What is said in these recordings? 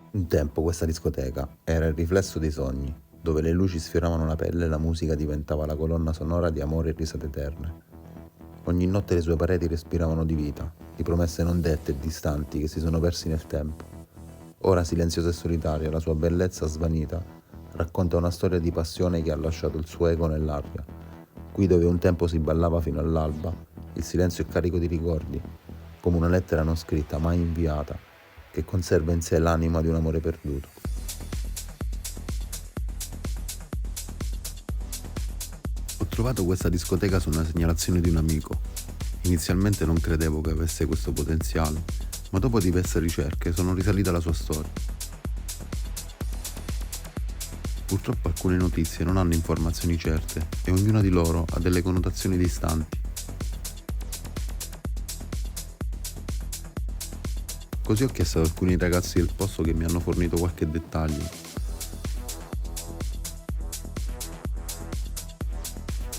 Un tempo questa discoteca era il riflesso dei sogni, dove le luci sfioravano la pelle e la musica diventava la colonna sonora di amore e risate eterne. Ogni notte le sue pareti respiravano di vita, di promesse non dette e distanti che si sono persi nel tempo. Ora silenziosa e solitaria, la sua bellezza svanita racconta una storia di passione che ha lasciato il suo eco nell'aria. Qui dove un tempo si ballava fino all'alba, il silenzio è carico di ricordi, come una lettera non scritta, mai inviata, che conserva in sé l'anima di un amore perduto. Ho trovato questa discoteca su una segnalazione di un amico. Inizialmente non credevo che avesse questo potenziale, ma dopo diverse ricerche sono risalita alla sua storia. Purtroppo alcune notizie non hanno informazioni certe e ognuna di loro ha delle connotazioni distanti. Così ho chiesto ad alcuni ragazzi del posto che mi hanno fornito qualche dettaglio.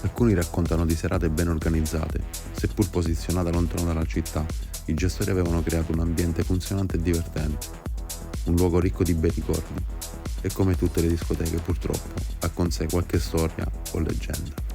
Alcuni raccontano di serate ben organizzate, seppur posizionate lontano dalla città. I gestori avevano creato un ambiente funzionante e divertente, un luogo ricco di bei ricordi. E come tutte le discoteche, purtroppo, ha con sé qualche storia o leggenda.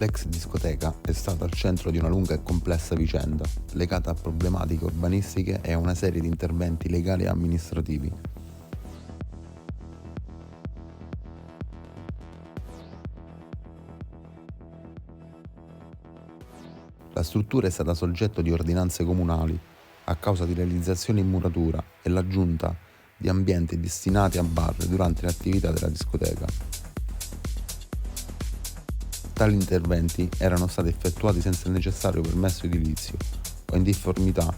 L'ex discoteca è stata al centro di una lunga e complessa vicenda, legata a problematiche urbanistiche e a una serie di interventi legali e amministrativi. La struttura è stata soggetto di ordinanze comunali a causa di realizzazioni in muratura e l'aggiunta di ambienti destinati a bar durante le attività della discoteca. Tali interventi erano stati effettuati senza il necessario permesso edilizio o in difformità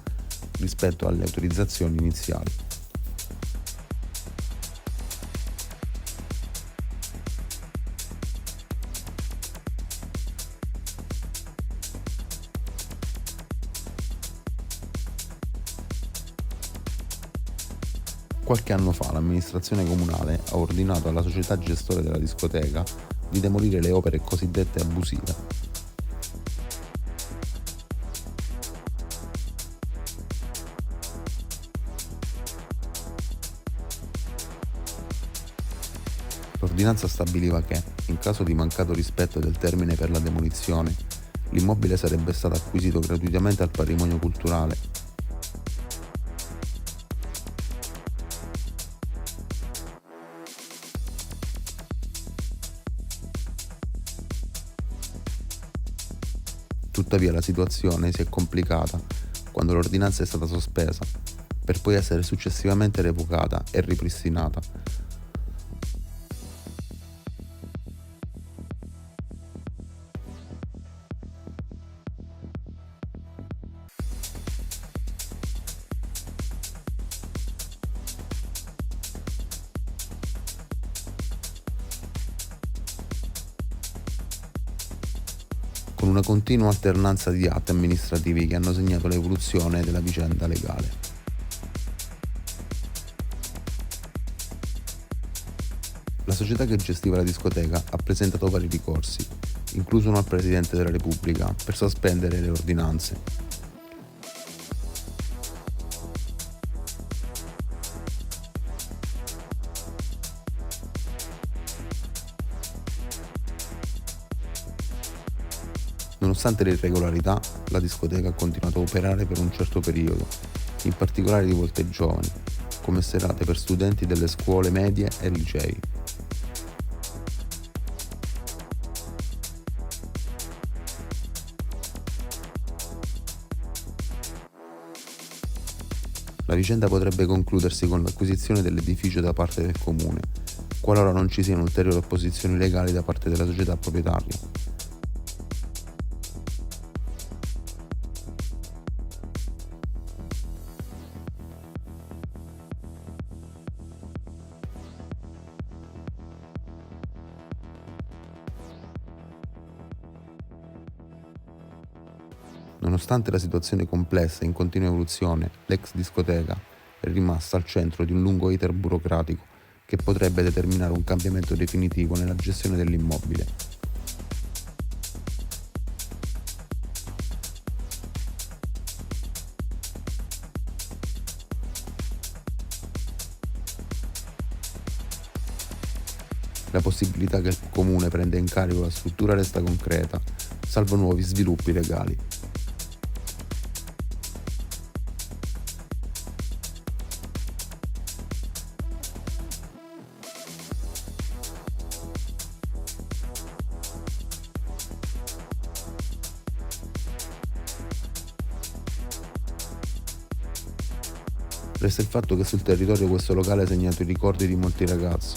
rispetto alle autorizzazioni iniziali. Qualche anno fa l'amministrazione comunale ha ordinato alla società gestore della discoteca di demolire le opere cosiddette abusive. L'ordinanza stabiliva che, in caso di mancato rispetto del termine per la demolizione, l'immobile sarebbe stato acquisito gratuitamente al patrimonio culturale. Tuttavia la situazione si è complicata quando l'ordinanza è stata sospesa, per poi essere successivamente revocata e ripristinata. Con una continua alternanza di atti amministrativi che hanno segnato l'evoluzione della vicenda legale. La società che gestiva la discoteca ha presentato vari ricorsi, incluso uno al Presidente della Repubblica, per sospendere le ordinanze. Nonostante le irregolarità, la discoteca ha continuato a operare per un certo periodo, in particolare rivolte ai giovani, come serate per studenti delle scuole medie e licei. La vicenda potrebbe concludersi con l'acquisizione dell'edificio da parte del comune, qualora non ci siano ulteriori opposizioni legali da parte della società proprietaria. Nonostante la situazione complessa e in continua evoluzione, l'ex discoteca è rimasta al centro di un lungo iter burocratico che potrebbe determinare un cambiamento definitivo nella gestione dell'immobile. La possibilità che il comune prenda in carico la struttura resta concreta, salvo nuovi sviluppi legali. Resta il fatto che sul territorio questo locale ha segnato i ricordi di molti ragazzi,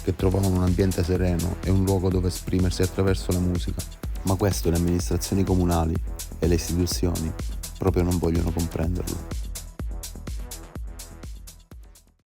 che trovavano un ambiente sereno e un luogo dove esprimersi attraverso la musica. Ma questo le amministrazioni comunali e le istituzioni proprio non vogliono comprenderlo.